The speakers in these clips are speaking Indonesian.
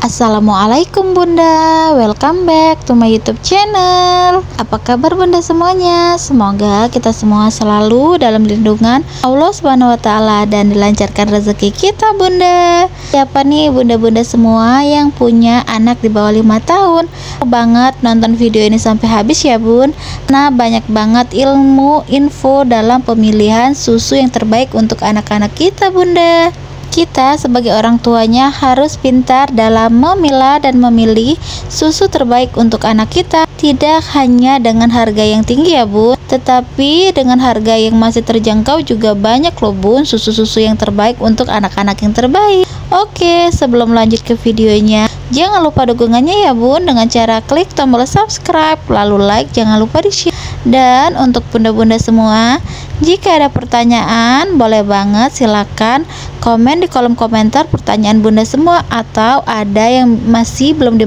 Assalamualaikum Bunda, welcome back to my YouTube channel. Apa kabar Bunda semuanya? Semoga kita semua selalu dalam lindungan Allah Subhanahu wa Ta'ala dan dilancarkan rezeki kita Bunda. Siapa nih Bunda-bunda semua yang punya anak di bawah 5 tahun? Banget nonton video ini sampai habis ya Bun. Nah, banyak banget ilmu info dalam pemilihan susu yang terbaik untuk anak-anak kita Bunda. Kita sebagai orang tuanya harus pintar dalam memilah dan memilih susu terbaik untuk anak kita. Tidak hanya dengan harga yang tinggi ya Bun, tetapi dengan harga yang masih terjangkau juga banyak loh Bun susu-susu yang terbaik untuk anak-anak yang terbaik. Oke, sebelum lanjut ke videonya, jangan lupa dukungannya ya Bun dengan cara klik tombol subscribe, lalu like, jangan lupa di share. Dan untuk bunda-bunda semua, jika ada pertanyaan boleh banget silakan komen di kolom komentar pertanyaan bunda semua, atau ada yang masih belum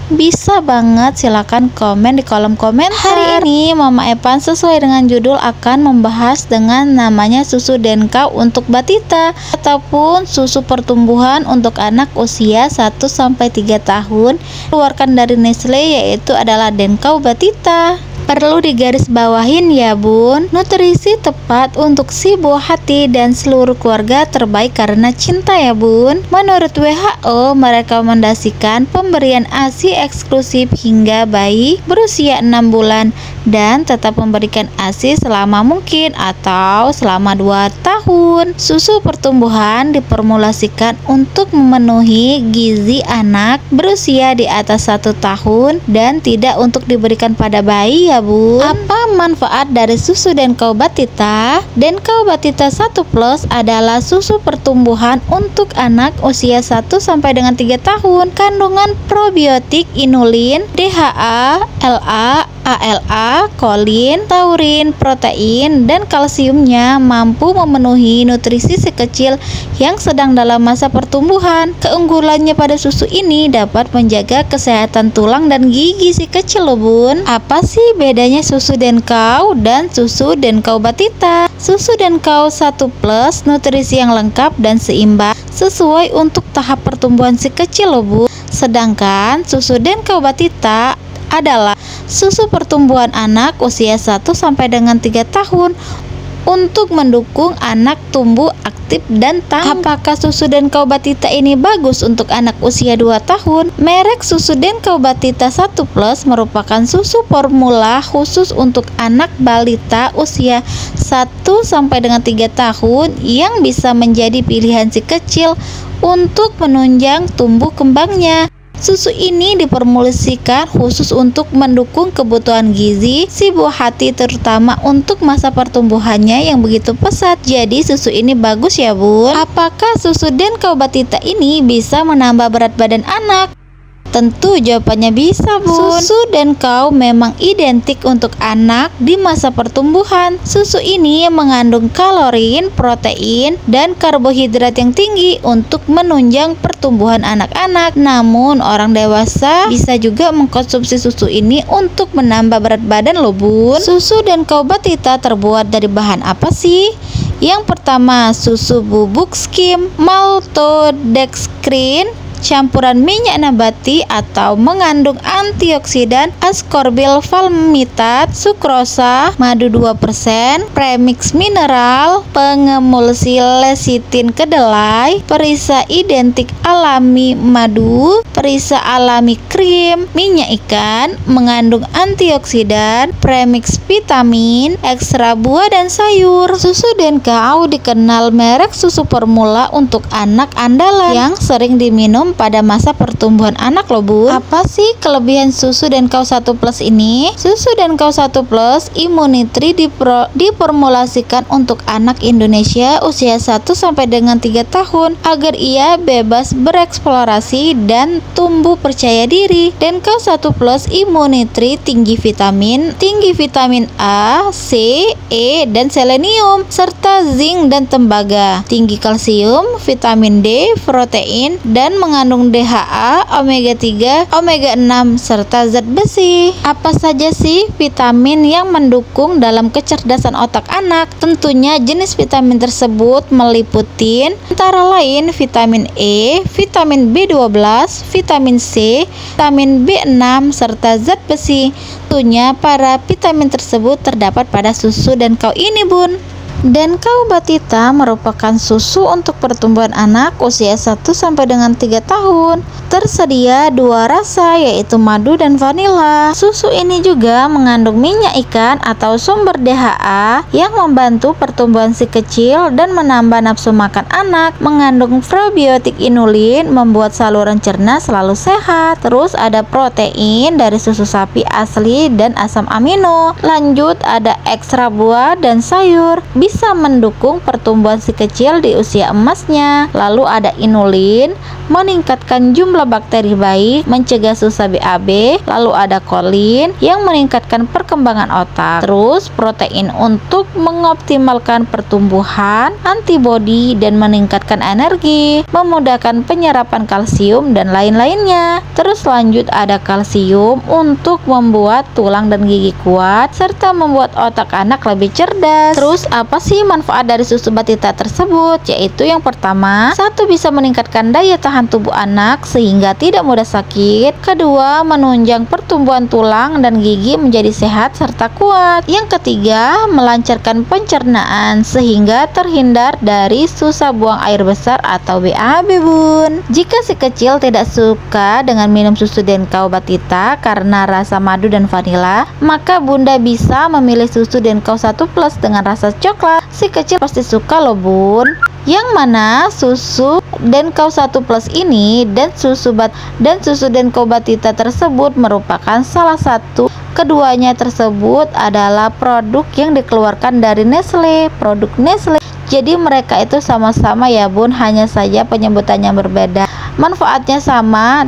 bisa banget silakan komen di kolom komentar. Hari ini Mama Evan sesuai dengan judul akan membahas dengan namanya susu Denkau untuk batita ataupun susu pertumbuhan untuk anak usia 1-3 tahun keluarkan dari Nestle, yaitu adalah Denkau batita. Perlu digarisbawahin ya Bun, nutrisi tepat untuk si buah hati dan seluruh keluarga terbaik karena cinta ya Bun. Menurut WHO merekomendasikan pemberian ASI eksklusif hingga bayi berusia 6 bulan dan tetap memberikan ASI selama mungkin atau selama 2 tahun. Susu pertumbuhan diformulasikan untuk memenuhi gizi anak berusia di atas 1 tahun dan tidak untuk diberikan pada bayi ya Bun. Apa manfaat dari susu Denkau batita? Denkau batita 1 plus adalah susu pertumbuhan untuk anak usia 1-3 tahun. Kandungan probiotik, inulin, DHA, LA, ALA, kolin, taurin, protein, dan kalsiumnya mampu memenuhi nutrisi si kecil yang sedang dalam masa pertumbuhan. Keunggulannya pada susu ini dapat menjaga kesehatan tulang dan gigi si kecil loh Bun. Apa sih bedanya susu Denkau dan susu Denkau batita? Susu Denkau 1 plus nutrisi yang lengkap dan seimbang sesuai untuk tahap pertumbuhan si kecil loh Bun. Sedangkan susu Denkau batita adalah susu pertumbuhan anak usia 1-3 tahun untuk mendukung anak tumbuh aktif dan tangguh. Apakah susu Denkau batita ini bagus untuk anak usia 2 tahun? Merek susu Denkau batita 1 plus merupakan susu formula khusus untuk anak balita usia 1-3 tahun yang bisa menjadi pilihan si kecil untuk menunjang tumbuh kembangnya. Susu ini diformulasikan khusus untuk mendukung kebutuhan gizi si buah hati, terutama untuk masa pertumbuhannya yang begitu pesat. Jadi susu ini bagus ya Bun. Apakah susu Denkau batita ini bisa menambah berat badan anak? Tentu jawabannya bisa Bun. Susu Denkau memang identik untuk anak di masa pertumbuhan. Susu ini mengandung kalorin, protein, dan karbohidrat yang tinggi untuk menunjang pertumbuhan anak-anak. Namun orang dewasa bisa juga mengkonsumsi susu ini untuk menambah berat badan loh Bun. Susu Denkau batita terbuat dari bahan apa sih? Yang pertama, susu bubuk skim, maltodextrin, campuran minyak nabati atau mengandung antioksidan, ascorbil palmitat, sukrosa, madu 2%, premix mineral, pengemulsi lecitin kedelai, perisa identik alami madu, perisa alami krim, minyak ikan, mengandung antioksidan, premix vitamin, ekstra buah dan sayur. Susu Denkau dikenal merek susu formula untuk anak andalan yang sering diminum pada masa pertumbuhan anak loh Bun. Apa sih kelebihan susu Denkau 1 plus ini? Susu Denkau 1 plus Immunity diformulasikan untuk anak Indonesia usia 1-3 tahun agar ia bebas bereksplorasi dan tumbuh percaya diri. Denkau 1 plus Immunity tinggi vitamin A, C, E, dan selenium serta zinc dan tembaga, tinggi kalsium, vitamin D, protein, dan mengandung mengandung DHA, omega 3, omega 6, serta zat besi. Apa saja sih vitamin yang mendukung dalam kecerdasan otak anak? Tentunya jenis vitamin tersebut meliputi antara lain vitamin E, vitamin B12, vitamin C, vitamin B6, serta zat besi. Tentunya para vitamin tersebut terdapat pada susu dan kau ini, Bun. Dan kau batita merupakan susu untuk pertumbuhan anak usia 1 sampai dengan 3 tahun. Tersedia 2 rasa, yaitu madu dan vanila. Susu ini juga mengandung minyak ikan atau sumber DHA yang membantu pertumbuhan si kecil dan menambah nafsu makan anak. Mengandung probiotik inulin, membuat saluran cerna selalu sehat. Terus ada protein dari susu sapi asli dan asam amino. Lanjut ada ekstra buah dan sayur, bisa mendukung pertumbuhan si kecil di usia emasnya. Lalu ada inulin, meningkatkan jumlah bakteri baik, mencegah susah BAB. Lalu ada kolin yang meningkatkan perkembangan otak. Terus protein untuk mengoptimalkan pertumbuhan, antibodi dan meningkatkan energi, memudahkan penyerapan kalsium dan lain-lainnya. Terus lanjut ada kalsium untuk membuat tulang dan gigi kuat serta membuat otak anak lebih cerdas. Terus apa sih manfaat dari susu batita tersebut? Yaitu yang pertama, 1. Bisa meningkatkan daya tahan tubuh anak sehingga tidak mudah sakit. Kedua, menunjang pertumbuhan tulang dan gigi menjadi sehat serta kuat. Yang ketiga, melancarkan pencernaan sehingga terhindar dari susah buang air besar atau BAB, Bun. Jika si kecil tidak suka dengan minum susu Denkau batita karena rasa madu dan vanila, maka Bunda bisa memilih susu Denkau 1 Plus dengan rasa coklat. Si kecil pasti suka loh, Bun. Yang mana susu Denkau 1 Plus ini dan susu Denkau batita tersebut merupakan salah satu. Keduanya tersebut adalah produk yang dikeluarkan dari Nestle, produk Nestle. Jadi mereka itu sama-sama ya, Bun, hanya saja penyebutannya berbeda. Manfaatnya sama,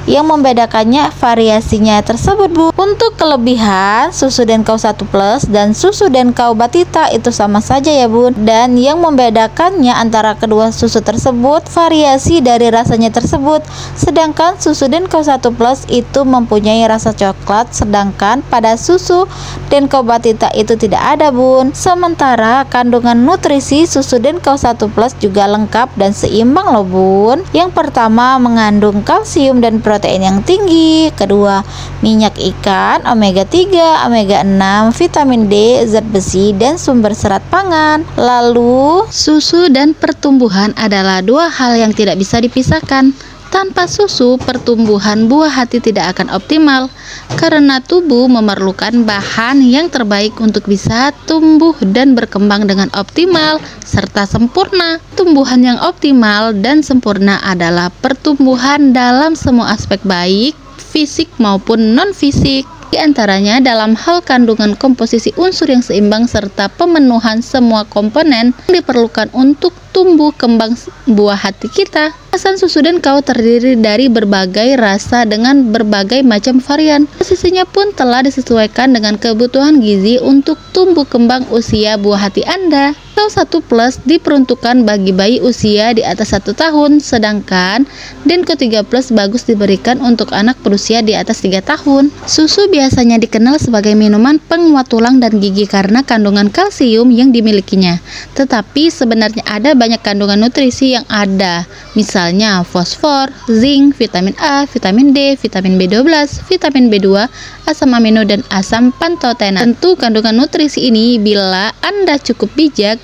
yang membedakannya variasinya tersebut, Bu. Untuk kelebihan, susu Denkau 1 Plus dan susu Denkau batita itu sama saja ya, Bun. Dan yang membedakannya antara kedua susu tersebut variasi dari rasanya tersebut. Sedangkan susu Denkau 1 Plus itu mempunyai rasa coklat, sedangkan pada susu Denkau batita itu tidak ada, Bun. Sementara kandungan nutrisi susu Denkau 1 Plus juga lengkap dan seimbang loh, Bun. Yang pertama mengandung kalsium dan protein yang tinggi. Kedua, minyak ikan, omega 3, omega 6, vitamin D, zat besi dan sumber serat pangan. Lalu, susu dan pertumbuhan adalah 2 hal yang tidak bisa dipisahkan. Tanpa susu, pertumbuhan buah hati tidak akan optimal karena tubuh memerlukan bahan yang terbaik untuk bisa tumbuh dan berkembang dengan optimal serta sempurna. Tumbuhan yang optimal dan sempurna adalah pertumbuhan dalam semua aspek baik fisik maupun non-fisik. Di antaranya dalam hal kandungan komposisi unsur yang seimbang serta pemenuhan semua komponen yang diperlukan untuk tumbuh kembang buah hati kita. Kemasan susu Denkau terdiri dari berbagai rasa dengan berbagai macam varian. Posisinya pun telah disesuaikan dengan kebutuhan gizi untuk tumbuh kembang usia buah hati Anda. Denkau 1 Plus diperuntukkan bagi bayi usia di atas 1 tahun, sedangkan Denkau 3 Plus bagus diberikan untuk anak berusia di atas 3 tahun. Susu biasanya dikenal sebagai minuman penguat tulang dan gigi karena kandungan kalsium yang dimilikinya. Tetapi sebenarnya ada banyak kandungan nutrisi yang ada, misalnya fosfor, zinc, vitamin A, vitamin D, vitamin B12, vitamin B2, asam amino dan asam pantotenat. Tentu kandungan nutrisi ini bila Anda cukup bijak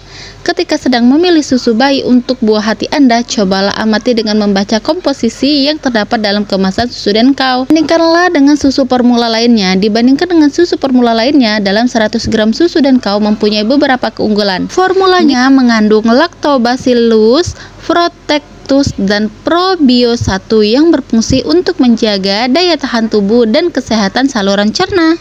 ketika sedang memilih susu bayi untuk buah hati Anda, cobalah amati dengan membaca komposisi yang terdapat dalam kemasan susu Denkau. Bandingkanlah dengan susu formula lainnya. Dibandingkan dengan susu formula lainnya, dalam 100 gram susu Denkau mempunyai beberapa keunggulan. Formulanya mengandung Lactobacillus protectus dan probio 1 yang berfungsi untuk menjaga daya tahan tubuh dan kesehatan saluran cerna.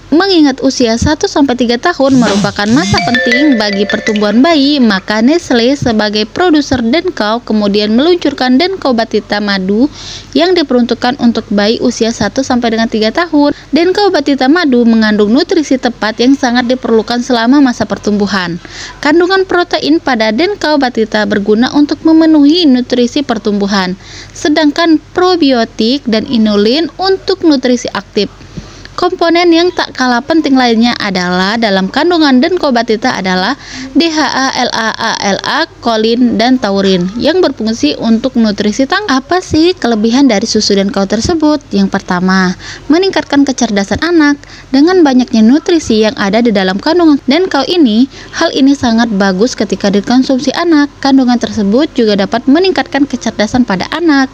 Mengingat usia 1-3 tahun merupakan masa penting bagi pertumbuhan bayi, maka Nestle sebagai produser Denkau kemudian meluncurkan Denkau Batita Madu yang diperuntukkan untuk bayi usia 1-3 tahun. Denkau Batita Madu mengandung nutrisi tepat yang sangat diperlukan selama masa pertumbuhan. Kandungan protein pada Denkau Batita berguna untuk memenuhi nutrisi pertumbuhan, sedangkan probiotik dan inulin untuk nutrisi aktif. Komponen yang tak kalah penting lainnya adalah dalam kandungan Denkau Batita adalah DHA, LA, ALA, kolin, dan taurin yang berfungsi untuk nutrisi tangkap. Apa sih kelebihan dari susu Denkau tersebut? Yang pertama, meningkatkan kecerdasan anak. Dengan banyaknya nutrisi yang ada di dalam kandungan Denkau ini, hal ini sangat bagus ketika dikonsumsi anak. Kandungan tersebut juga dapat meningkatkan kecerdasan pada anak.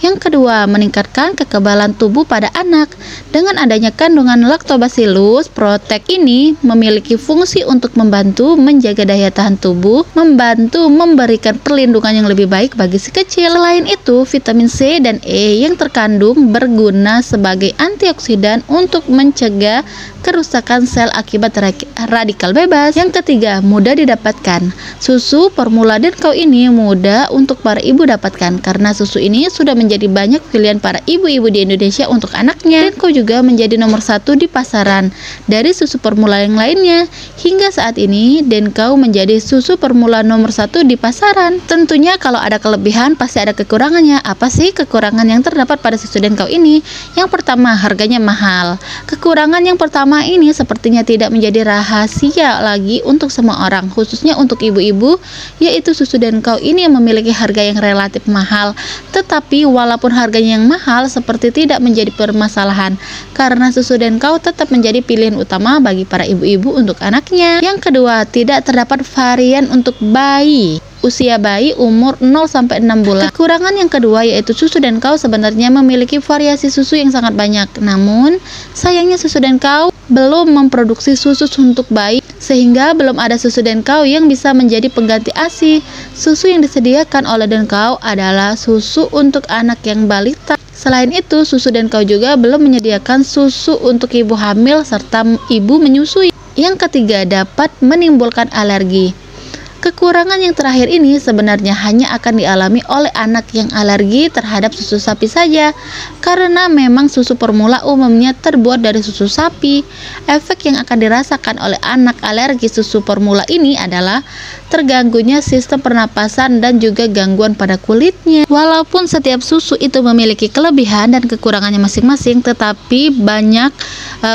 Yang kedua, meningkatkan kekebalan tubuh pada anak. Dengan adanya kandungan Lactobacillus protect ini memiliki fungsi untuk membantu menjaga daya tahan tubuh, membantu memberikan perlindungan yang lebih baik bagi si kecil. Selain itu, vitamin C dan E yang terkandung berguna sebagai antioksidan untuk mencegah kerusakan sel akibat radikal bebas. Yang ketiga, mudah didapatkan. Susu formula Denkau ini mudah untuk para ibu dapatkan karena susu ini sudah menjadi banyak pilihan para ibu-ibu di Indonesia untuk anaknya. Denkau juga menjadi nomor 1 di pasaran dari susu formula yang lainnya. Hingga saat ini Denkau menjadi susu formula nomor 1 di pasaran. Tentunya kalau ada kelebihan pasti ada kekurangannya. Apa sih kekurangan yang terdapat pada susu Denkau ini? Yang pertama, harganya mahal. Kekurangan yang pertama ini sepertinya tidak menjadi rahasia lagi untuk semua orang, khususnya untuk ibu-ibu, yaitu susu Denkau ini yang memiliki harga yang relatif mahal. Tetapi walaupun harganya yang mahal seperti tidak menjadi permasalahan karena susu Denkau tetap menjadi pilihan utama bagi para ibu-ibu untuk anaknya. Yang kedua, tidak terdapat varian untuk bayi usia bayi umur 0-6 bulan. Kekurangan yang kedua yaitu susu Denkau sebenarnya memiliki variasi susu yang sangat banyak. Namun, sayangnya susu Denkau belum memproduksi susu untuk bayi sehingga belum ada susu Denkau yang bisa menjadi pengganti ASI. Susu yang disediakan oleh Denkau adalah susu untuk anak yang balita. Selain itu, susu Denkau juga belum menyediakan susu untuk ibu hamil serta ibu menyusui. Yang ketiga, dapat menimbulkan alergi. Kekurangan yang terakhir ini sebenarnya hanya akan dialami oleh anak yang alergi terhadap susu sapi saja, karena memang susu formula umumnya terbuat dari susu sapi. Efek yang akan dirasakan oleh anak alergi susu formula ini adalah terganggunya sistem pernapasan dan juga gangguan pada kulitnya. Walaupun setiap susu itu memiliki kelebihan dan kekurangannya masing-masing, tetapi banyak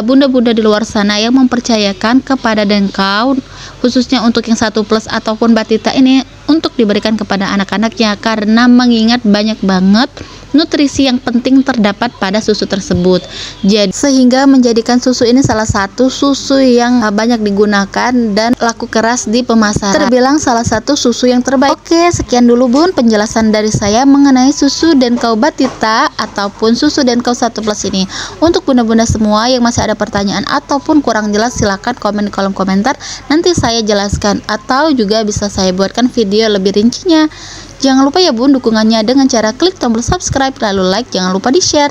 bunda-bunda di luar sana yang mempercayakan kepada Denkau, khususnya untuk yang 1+ ataupun Batita ini, untuk diberikan kepada anak-anaknya karena mengingat banyak banget nutrisi yang penting terdapat pada susu tersebut. Jadi sehingga menjadikan susu ini salah satu susu yang banyak digunakan dan laku keras di pemasaran. Terbilang salah satu susu yang terbaik. Oke, sekian dulu Bun penjelasan dari saya mengenai susu Denkau Batita ataupun susu Denkau 1+ ini. Untuk bunda-bunda semua yang masih ada pertanyaan ataupun kurang jelas, silahkan komen di kolom komentar, nanti saya jelaskan atau juga bisa saya buatkan video lebih rincinya. Jangan lupa ya Bun dukungannya dengan cara klik tombol subscribe, lalu like, jangan lupa di share.